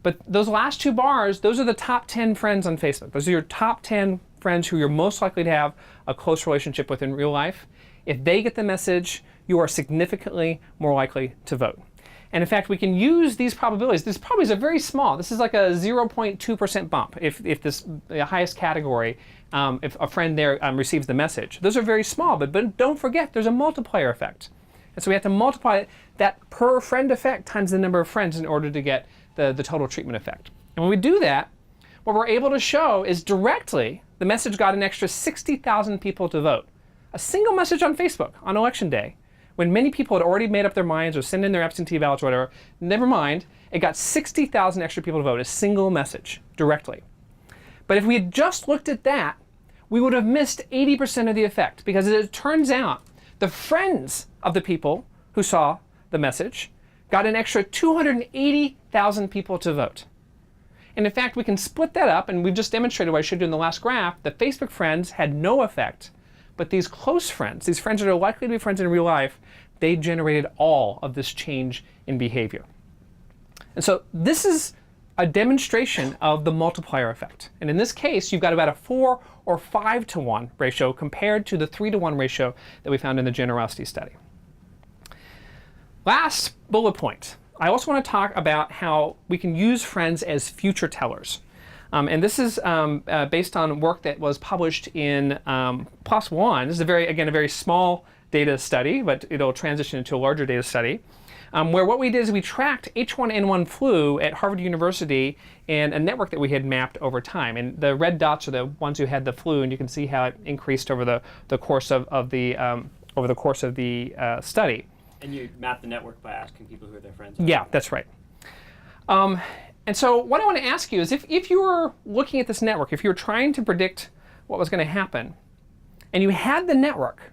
But those last two bars, those are the top 10 friends on Facebook. Those are your top 10 friends who you're most likely to have a close relationship with in real life. If they get the message, you are significantly more likely to vote. And in fact, we can use these probabilities. These probabilities are very small. This is like a 0.2% bump if the highest category, if a friend there receives the message. Those are very small, but don't forget there's a multiplier effect. And so we have to multiply that per friend effect times the number of friends in order to get the total treatment effect. And when we do that, what we're able to show is directly the message got an extra 60,000 people to vote. A single message on Facebook on election day when many people had already made up their minds or sent in their absentee ballots or whatever, never mind, it got 60,000 extra people to vote, a single message directly. But if we had just looked at that, we would have missed 80% of the effect, because as it turns out, the friends of the people who saw the message got an extra 280,000 people to vote. And in fact, we can split that up, and we've just demonstrated what I showed you in the last graph, that Facebook friends had no effect, but these close friends, these friends that are likely to be friends in real life, they generated all of this change in behavior. And so this is a demonstration of the multiplier effect. And in this case, you've got about a 4 or 5 to 1 ratio compared to the 3 to 1 ratio that we found in the generosity study. Last bullet point. I also want to talk about how we can use friends as future tellers. And this is based on work that was published in PLOS One. This is a very small data study, but it'll transition into a larger data study, where what we did is we tracked H1N1 flu at Harvard University in a network that we had mapped over time. And the red dots are the ones who had the flu, and you can see how it increased over the course of the study. And you map the network by asking people who their friends are. Yeah, that's right. And so what I want to ask you is, if you were looking at this network, if you were trying to predict what was going to happen, and you had the network,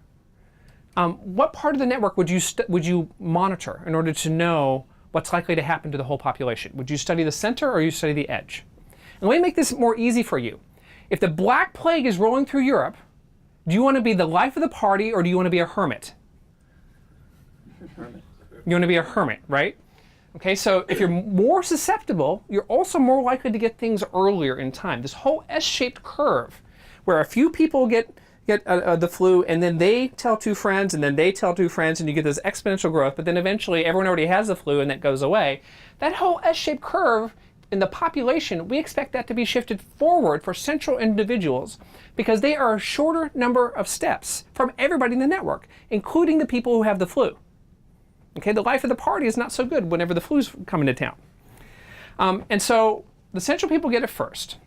what part of the network would you monitor in order to know what's likely to happen to the whole population? Would you study the center, or you study the edge? And let me make this more easy for you. If the Black Plague is rolling through Europe, do you want to be the life of the party, or do you want to be a hermit? Hermit. You want to be a hermit, right? Okay, so if you're more susceptible, you're also more likely to get things earlier in time. This whole S-shaped curve, where a few people get the flu, and then they tell 2 friends, and then they tell 2 friends, and you get this exponential growth, but then eventually everyone already has the flu and that goes away. That whole S-shaped curve in the population, we expect that to be shifted forward for central individuals, because they are a shorter number of steps from everybody in the network, including the people who have the flu. Okay, the life of the party is not so good whenever the flu's coming to town. And so the central people get it first.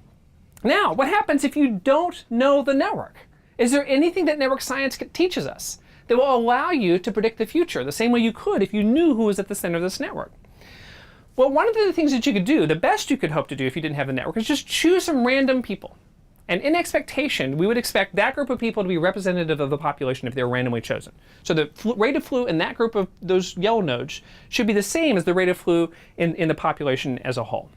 Now, what happens if you don't know the network? Is there anything that network science teaches us that will allow you to predict the future the same way you could if you knew who was at the center of this network? Well, one of the things that you could do, the best you could hope to do if you didn't have the network, is just choose some random people. And in expectation, we would expect that group of people to be representative of the population if they were randomly chosen. So the rate of flu in that group of those yellow nodes should be the same as the rate of flu in the population as a whole.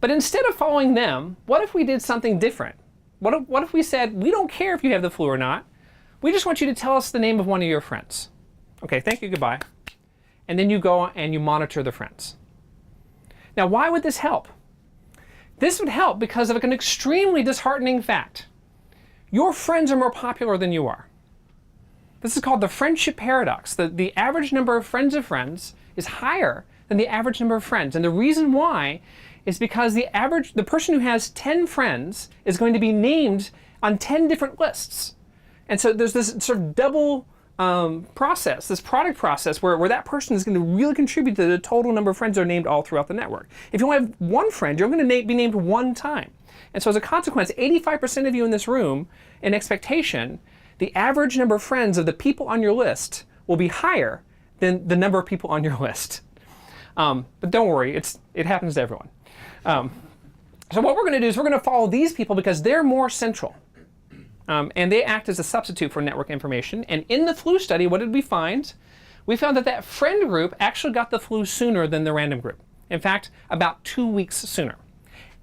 But instead of following them, what if we did something different? What if we said, we don't care if you have the flu or not. We just want you to tell us the name of one of your friends. Okay, thank you, goodbye. And then you go and you monitor the friends. Now, why would this help? This would help because of an extremely disheartening fact. Your friends are more popular than you are. This is called the friendship paradox. The average number of friends is higher than the average number of friends. And the reason why is because the person who has 10 friends is going to be named on 10 different lists. And so there's this sort of double process, this product process, where that person is going to really contribute to the total number of friends that are named all throughout the network. If you only have one friend, you're going to be named one time. And so as a consequence, 85% of you in this room, in expectation, the average number of friends of the people on your list will be higher than the number of people on your list. But don't worry, it happens to everyone. So what we're going to do is we're going to follow these people because they're more central. And they act as a substitute for network information. And in the flu study, what did we find? We found that friend group actually got the flu sooner than the random group. In fact, about 2 weeks sooner.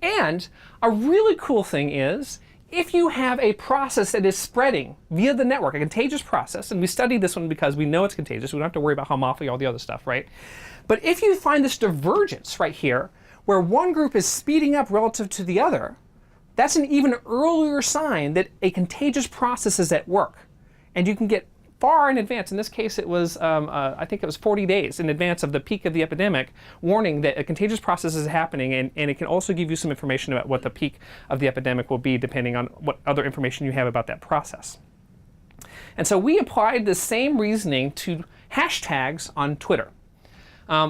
And a really cool thing is, if you have a process that is spreading via the network, a contagious process, and we studied this one because we know it's contagious, we don't have to worry about homophily, all the other stuff, right? But if you find this divergence right here, where one group is speeding up relative to the other, that's an even earlier sign that a contagious process is at work. And you can get far in advance. In this case, it was, I think it was 40 days in advance of the peak of the epidemic, warning that a contagious process is happening, and it can also give you some information about what the peak of the epidemic will be, depending on what other information you have about that process. And so we applied the same reasoning to hashtags on Twitter.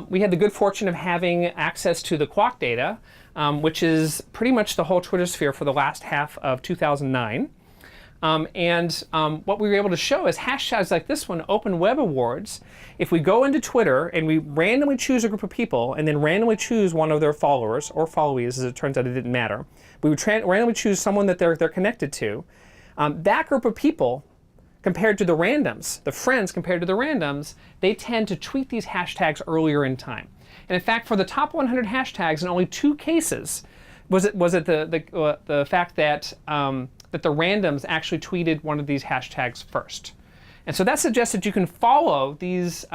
We had the good fortune of having access to the clock data, which is pretty much the whole Twitter sphere for the last half of 2009. What we were able to show is hashtags like this one, Open Web Awards. If we go into Twitter and we randomly choose a group of people and then randomly choose one of their followers or followees, as it turns out it didn't matter, we would randomly choose someone that they're connected to. That group of people, compared to the randoms, the friends compared to the randoms, they tend to tweet these hashtags earlier in time. And in fact, for the top 100 hashtags, in only 2 cases, was it the fact that that the randoms actually tweeted one of these hashtags first. And so that suggests that you can follow these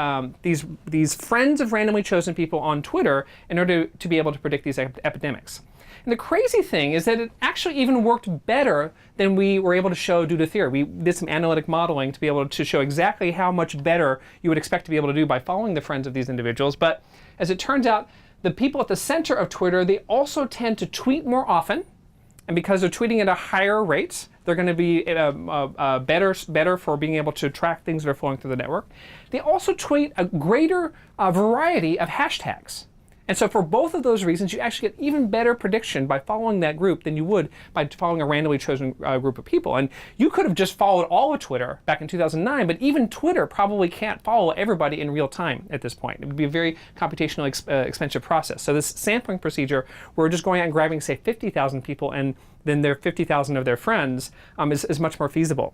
friends of randomly chosen people on Twitter in order to be able to predict these epidemics. And the crazy thing is that it actually even worked better than we were able to show due to theory. We did some analytic modeling to be able to show exactly how much better you would expect to be able to do by following the friends of these individuals. But as it turns out, the people at the center of Twitter, they also tend to tweet more often. And because they're tweeting at a higher rate, they're going to be better for being able to track things that are flowing through the network. They also tweet a greater variety of hashtags. And so for both of those reasons, you actually get even better prediction by following that group than you would by following a randomly chosen group of people. And you could have just followed all of Twitter back in 2009, but even Twitter probably can't follow everybody in real time at this point. It would be a very computationally expensive process. So this sampling procedure, where we're just going out and grabbing, say, 50,000 people and then their 50,000 of their friends is much more feasible.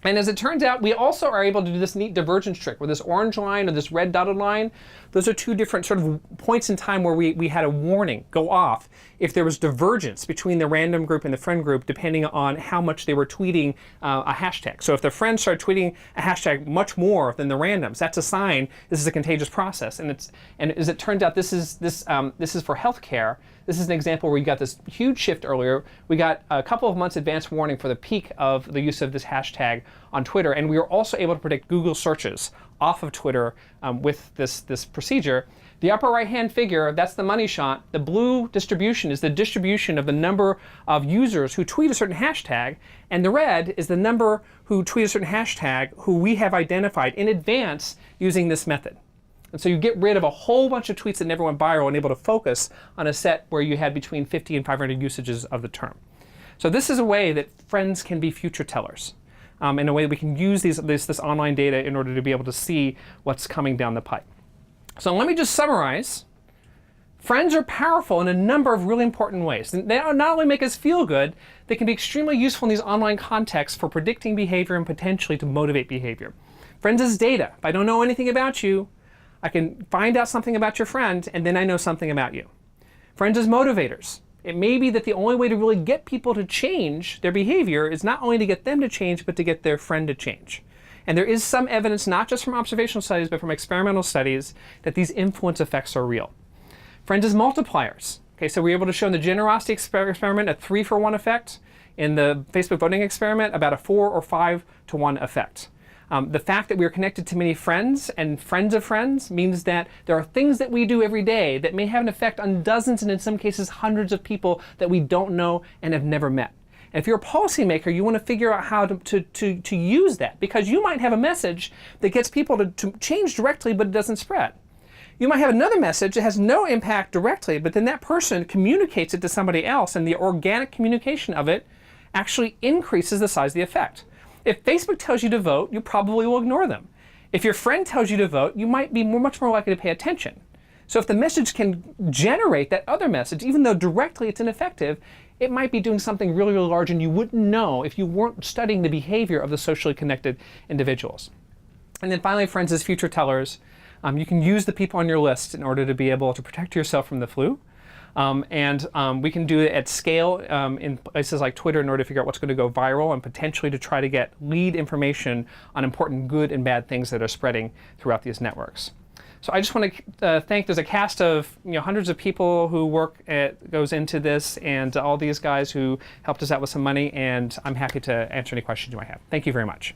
And as it turns out, we also are able to do this neat divergence trick where this orange line or this red dotted line, those are 2 different sort of points in time where we had a warning go off if there was divergence between the random group and the friend group depending on how much they were tweeting a hashtag. So if the friends start tweeting a hashtag much more than the randoms, that's a sign this is a contagious process. And as it turns out, this is for healthcare. This is an example where you got this huge shift earlier. We got a couple of months advance warning for the peak of the use of this hashtag on Twitter, and we were also able to predict Google searches off of Twitter with this procedure. The upper right-hand figure, that's the money shot. The blue distribution is the distribution of the number of users who tweet a certain hashtag, and the red is the number who tweet a certain hashtag who we have identified in advance using this method. And so you get rid of a whole bunch of tweets that never went viral and able to focus on a set where you had between 50 and 500 usages of the term. So this is a way that friends can be future tellers. In a way that we can use this online data in order to be able to see what's coming down the pipe. So let me just summarize. Friends are powerful in a number of really important ways. They not only make us feel good, they can be extremely useful in these online contexts for predicting behavior and potentially to motivate behavior. Friends is data. If I don't know anything about you, I can find out something about your friend, and then I know something about you. Friends is motivators. It may be that the only way to really get people to change their behavior is not only to get them to change, but to get their friend to change. And there is some evidence, not just from observational studies, but from experimental studies, that these influence effects are real. Friends is multipliers. Okay, so we were able to show in the generosity experiment a 3-for-1 effect. In the Facebook voting experiment, about a 4 or 5-to-1 effect. The fact that we are connected to many friends and friends of friends means that there are things that we do every day that may have an effect on dozens and in some cases hundreds of people that we don't know and have never met. And if you're a policymaker, you want to figure out how to use that, because you might have a message that gets people to change directly, but it doesn't spread. You might have another message that has no impact directly, but then that person communicates it to somebody else, and the organic communication of it actually increases the size of the effect. If Facebook tells you to vote, you probably will ignore them. If your friend tells you to vote, you might be much more likely to pay attention. So if the message can generate that other message, even though directly it's ineffective, it might be doing something really, really large, and you wouldn't know if you weren't studying the behavior of the socially connected individuals. And then finally, friends as future tellers. You can use the people on your list in order to be able to protect yourself from the flu. We can do it at scale in places like Twitter in order to figure out what's going to go viral and potentially to try to get lead information on important good and bad things that are spreading throughout these networks. So I just want to thank, there's a cast of hundreds of people who goes into this, and all these guys who helped us out with some money, and I'm happy to answer any questions you might have. Thank you very much.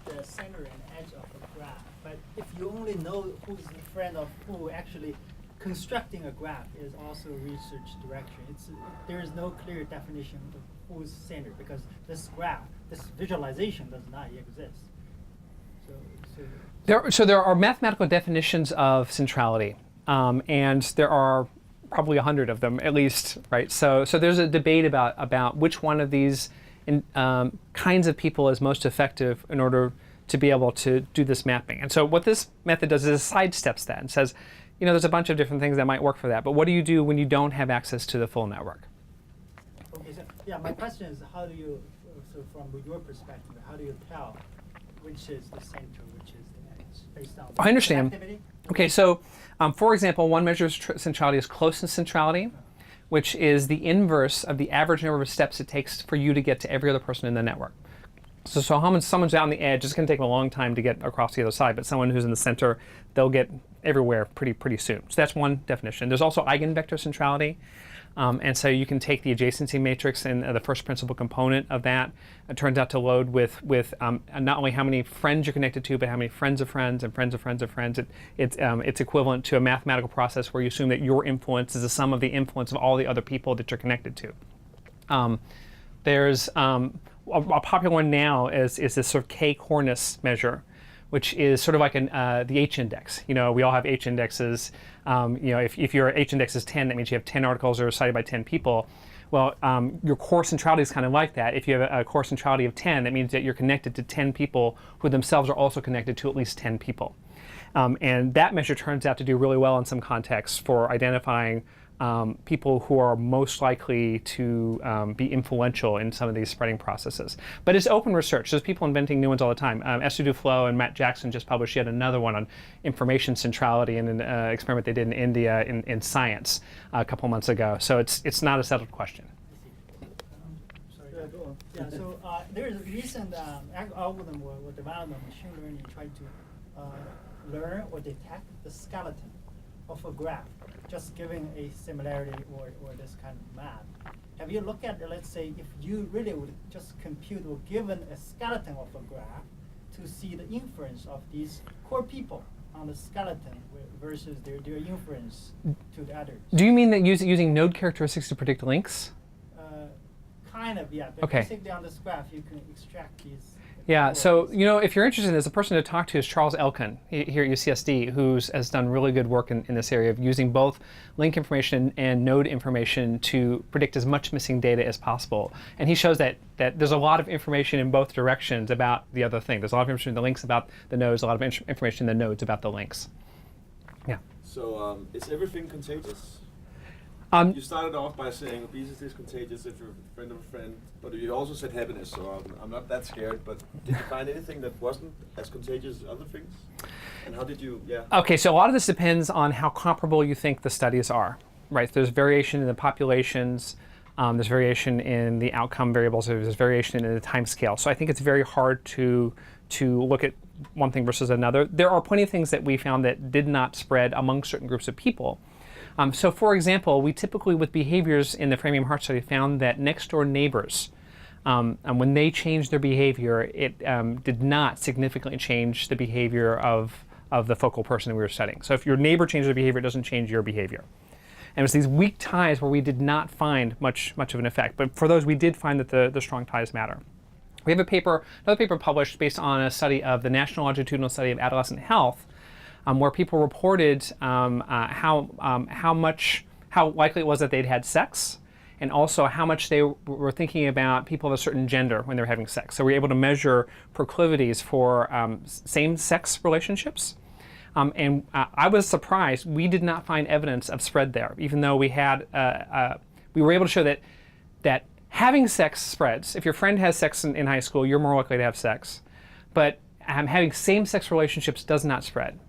The center and edge of a graph, but if you only know who's the friend of who, actually constructing a graph is also research direction. There is no clear definition of who's center, because this graph, this visualization does not exist. So there are mathematical definitions of centrality, and there are probably 100 of them at least, right? So there's a debate about which one of these kinds of people is most effective in order to be able to do this mapping. And so what this method does is it sidesteps that and says, there's a bunch of different things that might work for that, but what do you do when you don't have access to the full network? Okay, so yeah, my question is, how do you, so from your perspective, how do you tell which is the center, which is the edge, based on I understand. activity? Okay, so for example, one measure of centrality is closeness centrality, which is the inverse of the average number of steps it takes for you to get to every other person in the network. So someone's out on the edge, it's going to take them a long time to get across the other side, but someone who's in the center, they'll get everywhere pretty soon. So that's one definition. There's also eigenvector centrality. And so you can take the adjacency matrix and the first principal component of that. It turns out to load with not only how many friends you're connected to, but how many friends of friends and friends of friends of friends. It's equivalent to a mathematical process where you assume that your influence is the sum of the influence of all the other people that you're connected to. There's a popular one now is this sort of k-corness measure, which is sort of like the H-index. We all have H-indexes. If your H-index is 10, that means you have 10 articles that are cited by 10 people. Well, your core centrality is kind of like that. If you have a core centrality of 10, that means that you're connected to 10 people who themselves are also connected to at least 10 people. And that measure turns out to do really well in some contexts for identifying people who are most likely to be influential in some of these spreading processes. But it's open research. There's people inventing new ones all the time. Esther Duflo and Matt Jackson just published yet another one on information centrality in an experiment they did in India in Science a couple months ago. So it's not a settled question. Sorry, go on. Yeah, so there is a recent algorithm or development machine learning trying to learn or detect the skeleton of a graph, just giving a similarity or this kind of map. Have you looked at, let's say, if you really would just compute or given a skeleton of a graph to see the inference of these core people on the skeleton versus their inference to the others? Do you mean that using node characteristics to predict links? Kind of, yeah. But okay. Basically on this graph, you can extract these. Yeah, so if you're interested, there's a person to talk to is Charles Elkin here at UCSD, who has done really good work in this area of using both link information and node information to predict as much missing data as possible. And he shows that there's a lot of information in both directions about the other thing. There's a lot of information in the links about the nodes, a lot of information in the nodes about the links. Yeah. So is everything contagious? You started off by saying obesity is contagious if you're a friend of a friend, but you also said happiness, so I'm not that scared. But did you find anything that wasn't as contagious as other things? And how did you, Okay, so a lot of this depends on how comparable you think the studies are, right? There's variation in the populations, there's variation in the outcome variables, there's variation in the time scale. So I think it's very hard to look at one thing versus another. There are plenty of things that we found that did not spread among certain groups of people. So for example, we typically with behaviors in the Framingham Heart Study found that next door neighbors, and when they changed their behavior, it did not significantly change the behavior of the focal person that we were studying. So if your neighbor changes their behavior, it doesn't change your behavior. And it was these weak ties where we did not find much of an effect. But for those, we did find that the strong ties matter. We have another paper published based on a study of the National Longitudinal Study of Adolescent Health, where people reported how likely it was that they'd had sex, and also how much they were thinking about people of a certain gender when they were having sex. So we were able to measure proclivities for same-sex relationships. And I was surprised. We did not find evidence of spread there, even though we were able to show that having sex spreads. If your friend has sex in high school, you're more likely to have sex. But having same-sex relationships does not spread.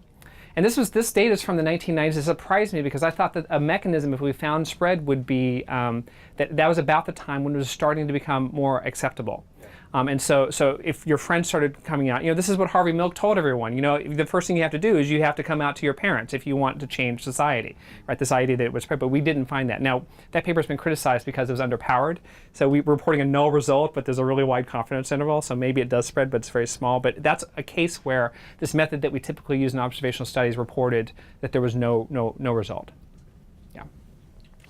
And this data is from the 1990s. It surprised me because I thought that a mechanism, if we found spread, would be that was about the time when it was starting to become more acceptable. And so if your friends started coming out, this is what Harvey Milk told everyone. The first thing you have to do is you have to come out to your parents if you want to change society, right? This idea that it was spread, but we didn't find that. Now, that paper's been criticized because it was underpowered. So we're reporting a null result, but there's a really wide confidence interval. So maybe it does spread, but it's very small. But that's a case where this method that we typically use in observational studies reported that there was no result. Yeah.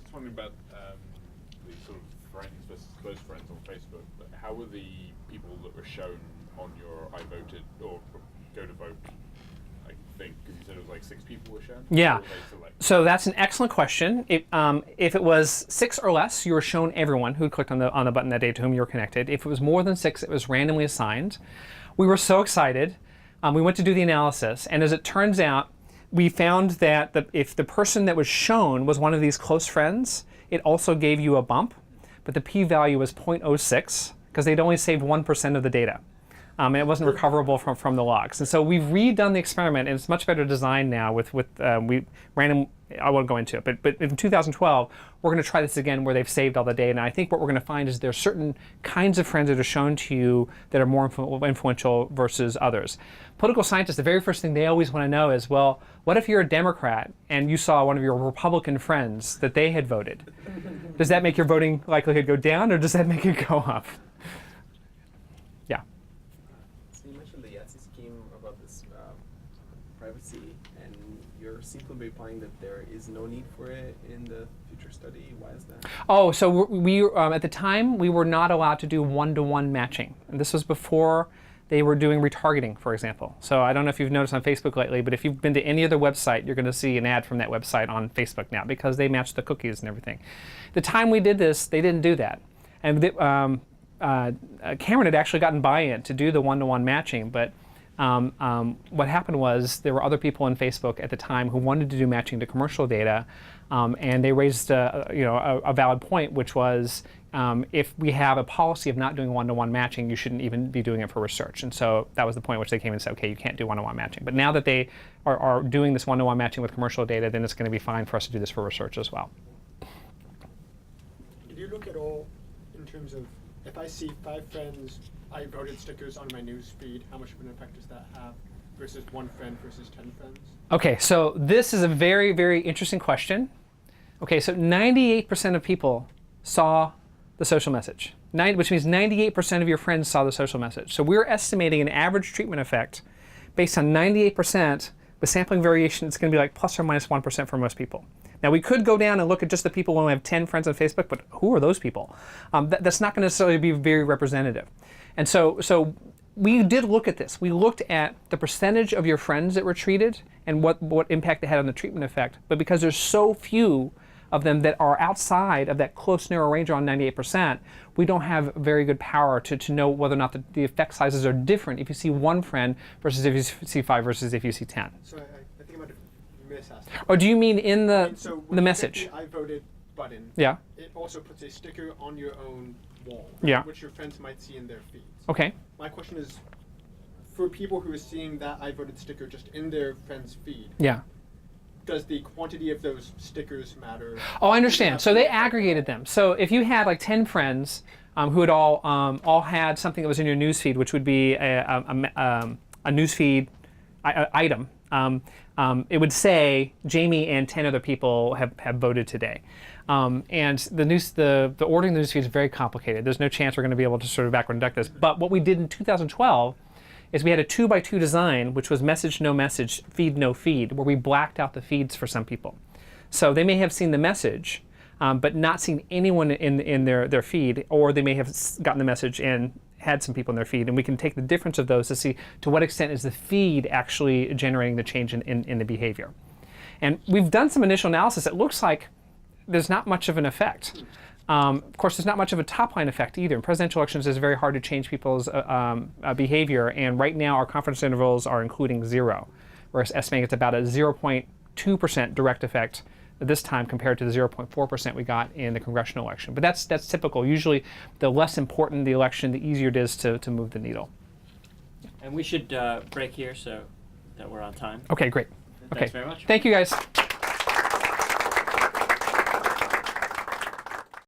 Just wondering about the sort of friends versus close friends on Facebook. But how were the people that were shown on your I voted or go to vote think? Because you said it was like 6 people were shown? Yeah. Or were they select? So that's an excellent question. If it was 6 or less, you were shown everyone who clicked on the button that day to whom you were connected. If it was more than 6, it was randomly assigned. We were so excited. We went to do the analysis, and as it turns out, we found that if the person that was shown was one of these close friends, it also gave you a bump, but the p-value was 0.06 because they'd only saved 1% of the data. And it wasn't recoverable from the logs. And so we've redone the experiment, and it's much better designed now with we random. I won't go into it, but in 2012, we're going to try this again where they've saved all the data. And I think what we're going to find is there are certain kinds of friends that are shown to you that are more influential versus others. Political scientists, the very first thing they always want to know is, well, what if you're a Democrat and you saw one of your Republican friends that they had voted? Does that make your voting likelihood go down, or does that make it go up? Yeah. So you mentioned the Yahtzee scheme about this privacy, and you're simply implying that there is no need for it in the future study. Why is that? Oh, so we at the time, we were not allowed to do one-to-one matching. And this was before they were doing retargeting, for example. So I don't know if you've noticed on Facebook lately, but if you've been to any other website, you're going to see an ad from that website on Facebook now because they match the cookies and everything. The time we did this, they didn't do that. And Cameron had actually gotten buy-in to do the one-to-one matching, but what happened was there were other people on Facebook at the time who wanted to do matching to commercial data, and they raised a valid point, which was if we have a policy of not doing one-to-one matching, you shouldn't even be doing it for research. And so that was the point at which they came and said, okay, you can't do one-to-one matching. But now that they are doing this one-to-one matching with commercial data, then it's going to be fine for us to do this for research as well. Did you look at all in terms of if I see 5 friends, I voted stickers on my news feed, how much of an effect does that have versus 1 friend versus 10 friends? Okay, so this is a very, very interesting question. Okay, so 98% of people saw the social message, which means 98% of your friends saw the social message. So we're estimating an average treatment effect based on 98%. With sampling variation, it's going to be like plus or minus 1% for most people. Now, we could go down and look at just the people who only have 10 friends on Facebook, but who are those people? That's not going to necessarily be very representative. And so we did look at this. We looked at the percentage of your friends that were treated and what impact they had on the treatment effect. But because there's so few of them that are outside of that close narrow range around 98%, we don't have very good power to know whether or not the effect sizes are different if you see 1 friend versus if you see 5 versus if you see 10. So I think I might have misasked. Or do you mean in the So when you message? hit the I voted button, Yeah. it also puts a sticker on your own wall, Yeah. which your friends might see in their feeds. Okay. My question is, for people who are seeing that I voted sticker just in their friend's feed, Yeah. does the quantity of those stickers matter? Oh, I understand. So they aggregated them. So if you had like 10 friends who had all had something that was in your newsfeed, which would be a newsfeed item, it would say Jamie and 10 other people have voted today. And the ordering the newsfeed is very complicated. There's no chance we're going to be able to sort of backward induct this. But what we did in 2012 is we had a 2x2 design, which was message, no message, feed, no feed, where we blacked out the feeds for some people. So they may have seen the message, but not seen anyone in their feed, or they may have gotten the message and had some people in their feed. And we can take the difference of those to see to what extent is the feed actually generating the change in the behavior. And we've done some initial analysis. It looks like there's not much of an effect. Of course, there's not much of a top-line effect either. In presidential elections, it's very hard to change people's behavior, and right now our confidence intervals are including 0. We're estimating it's about a 0.2% direct effect this time compared to the 0.4% we got in the congressional election. But that's typical. Usually, the less important the election, the easier it is to move the needle. And we should break here so that we're on time. Okay, great. Thanks Okay. very much. Thank you, guys.